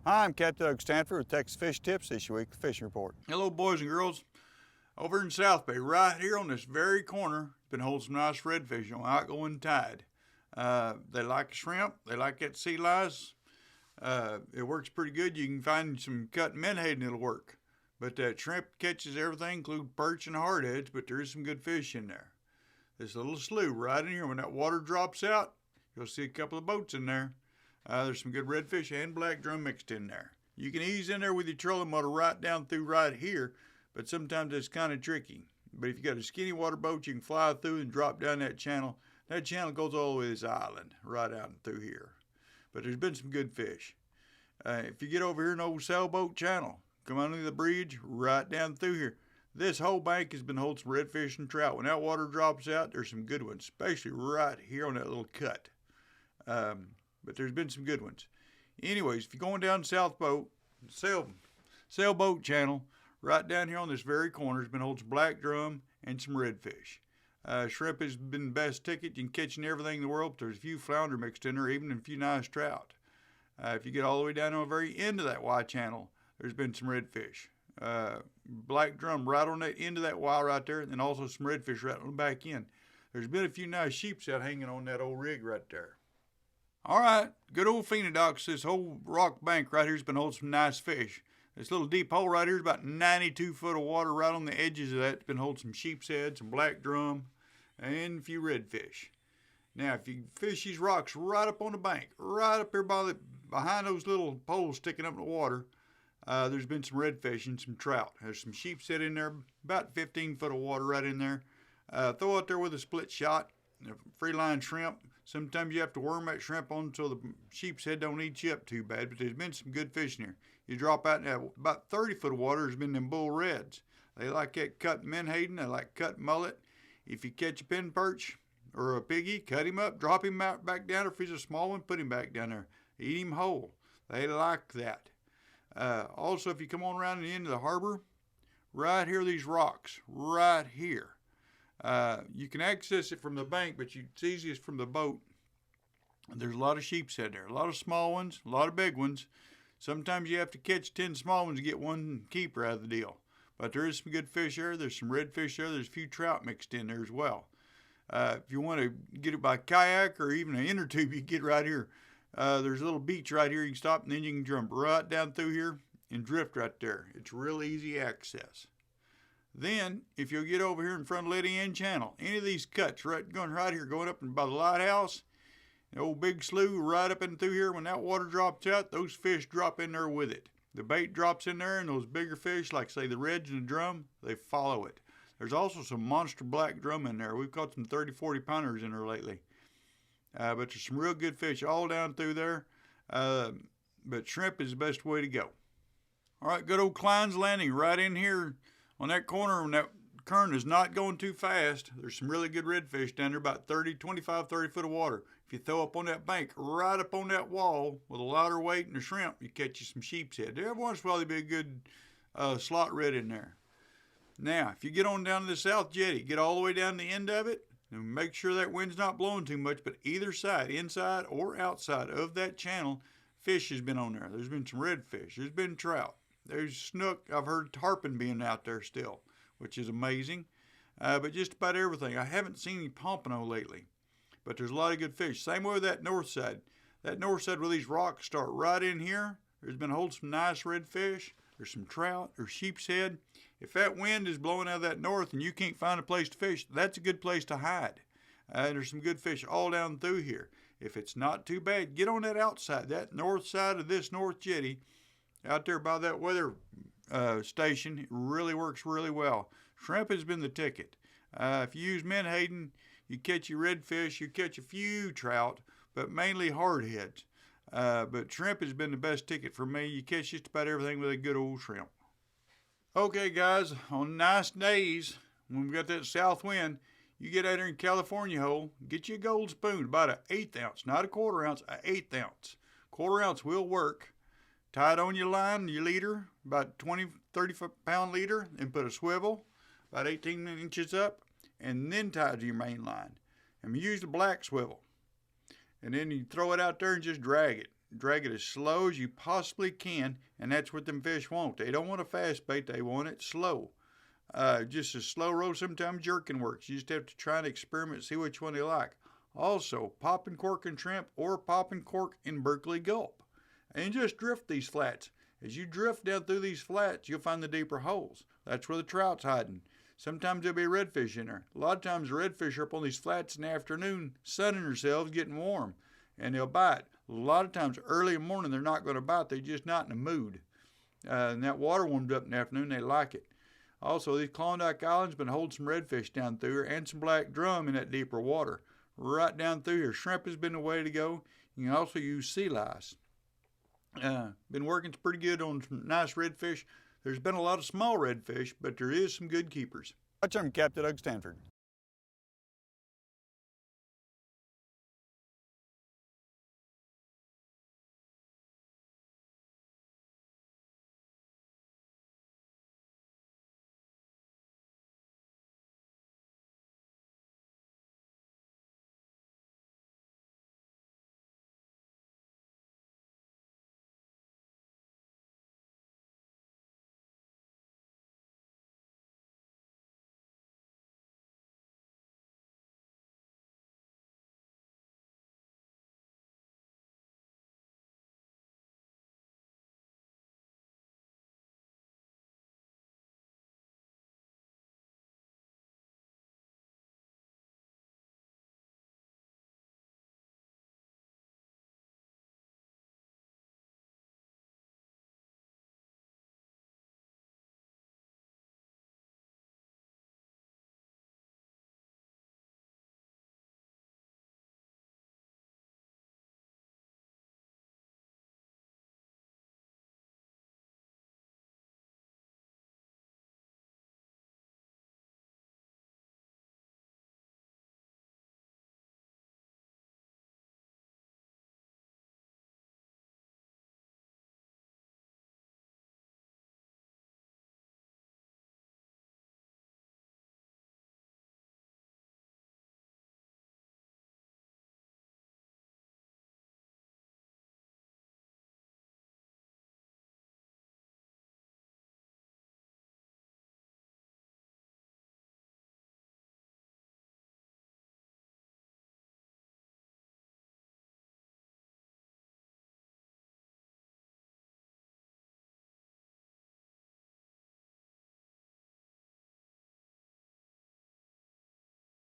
Hi, I'm Capt. Stanford with Texas Fish Tips this week, Fishing Report. Hello, boys and girls. Over in South Bay, right here on this very corner, been holding some nice redfish on outgoing tide. They like shrimp. They like that sea lice. It works pretty good. You can find some cut menhaden, it'll work. But that shrimp catches everything, including perch and hardheads, but there is some good fish in there. There's a little slough right in here. When that water drops out, you'll see a couple of boats in there. There's some good redfish and black drum mixed in there. You can ease in there with your trolling motor right down through right here, but sometimes it's kind of tricky. But if you got a skinny water boat, you can fly through and drop down that channel. That channel goes all the way to this island, right out through here. But there's been some good fish. If you get over here in old sailboat channel, come under the bridge, right down through here. This whole bank has been holding some redfish and trout. When that water drops out, there's some good ones, especially right here on that little cut. But there's been some good ones. Anyways, if you're going down sailboat channel, right down here on this very corner has been holding some black drum and some redfish. Shrimp has been the best ticket. You can catch everything in the world, but there's a few flounder mixed in there, even a few nice trout. If you get all the way down to the very end of that Y channel, there's been some redfish. Black drum right on that end of that Y right there, and then also some redfish right on the back end. There's been a few nice sheeps out hanging on that old rig right there. All right, good old Phenodox. This whole rock bank right here has been holding some nice fish. This little deep hole right here is about 92 foot of water right on the edges of that. It's been holding some sheep's head, some black drum, and a few redfish. Now, if you fish these rocks right up on the bank, right up here behind those little poles sticking up in the water, there's been some redfish and some trout. There's some sheep's head in there, about 15 foot of water right in there. Throw it there with a split shot, free line shrimp. Sometimes you have to worm that shrimp on so the sheep's head don't eat you up too bad, but there's been some good fish in here. You drop out in about 30 foot of water, there's been them bull reds. They like that cut menhaden, they like cut mullet. If you catch a pin perch or a piggy, cut him up, drop him out back down, or if he's a small one, put him back down there. Eat him whole. They like that. Also, if you come on around the end of the harbor, right here, these rocks, right here. You can access it from the bank, but it's easiest from the boat. There's a lot of sheep's head there, a lot of small ones, a lot of big ones. Sometimes you have to catch 10 small ones to get one keeper out of the deal. But there is some good fish there. There's some redfish there. There's a few trout mixed in there as well. If you want to get it by kayak or even an inner tube, you can get right here. There's a little beach right here. You can stop and then you can jump right down through here and drift right there. It's real easy access. Then, if you'll get over here in front of Liddy Inn Channel, any of these cuts going right here, going up by the lighthouse, the old big slough right up and through here, when that water drops out, those fish drop in there with it. The bait drops in there, and those bigger fish, like say the reds and the drum, they follow it. There's also some monster black drum in there. We've caught some 30, 40 pounders in there lately. But there's some real good fish all down through there. But shrimp is the best way to go. All right, good old Klein's Landing right in here on that corner when that current is not going too fast. There's some really good redfish down there, about 25, 30 foot of water. If you throw up on that bank, right up on that wall with a lighter weight and a shrimp, you catch you some sheep's head. Every once in a while, there'll be a good slot red in there. Now, if you get on down to the South Jetty, get all the way down the end of it, and make sure that wind's not blowing too much, but either side, inside or outside of that channel, fish has been on there. There's been some redfish. There's been trout. There's snook. I've heard tarpon being out there still, which is amazing. But just about everything. I haven't seen any pompano lately, but there's a lot of good fish. Same way with that north side. That north side where these rocks start right in here, there's been holding some nice redfish. There's some trout. There's sheep's head. If that wind is blowing out of that north and you can't find a place to fish, that's a good place to hide. There's some good fish all down through here. If it's not too bad, get on that outside, that north side of this North Jetty, out there by that weather station. It really works really well. Shrimp has been the ticket. If you use menhaden, you catch your redfish, you catch a few trout, but mainly hardheads. But shrimp has been the best ticket for me. You catch just about everything with a good old shrimp. Okay, guys, on nice days, when we got that south wind, you get out there in California hole, get you a gold spoon, about an 1/8 ounce, not a 1/4 ounce, an 1/8 ounce. 1/4 ounce will work. Tie it on your line, your leader, about 20, 30 pound leader, and put a swivel about 18 inches up, and then tie it to your main line. And use the black swivel. And then you throw it out there and just drag it. drag it as slow as you possibly can, and that's what them fish want. They don't want a fast bait, they want it slow. Just a slow roll, sometimes jerking works. You just have to try and experiment, see which one they like. Also, popping cork and shrimp or popping cork in Berkeley Gulp. And just drift these flats. As you drift down through these flats, you'll find the deeper holes. That's where the trout's hiding. Sometimes there'll be redfish in there. A lot of times the redfish are up on these flats in the afternoon, sunning themselves, getting warm, and they'll bite. A lot of times early in the morning they're not going to bite. They're just not in the mood. And that water warmed up in the afternoon, they like it. Also, these Klondike Islands been holding some redfish down through here and some black drum in that deeper water. Right down through here. Shrimp has been the way to go. You can also use sea lice. Been working pretty good on some nice redfish. There's been a lot of small redfish, but there is some good keepers. I'm Capt. Stanford.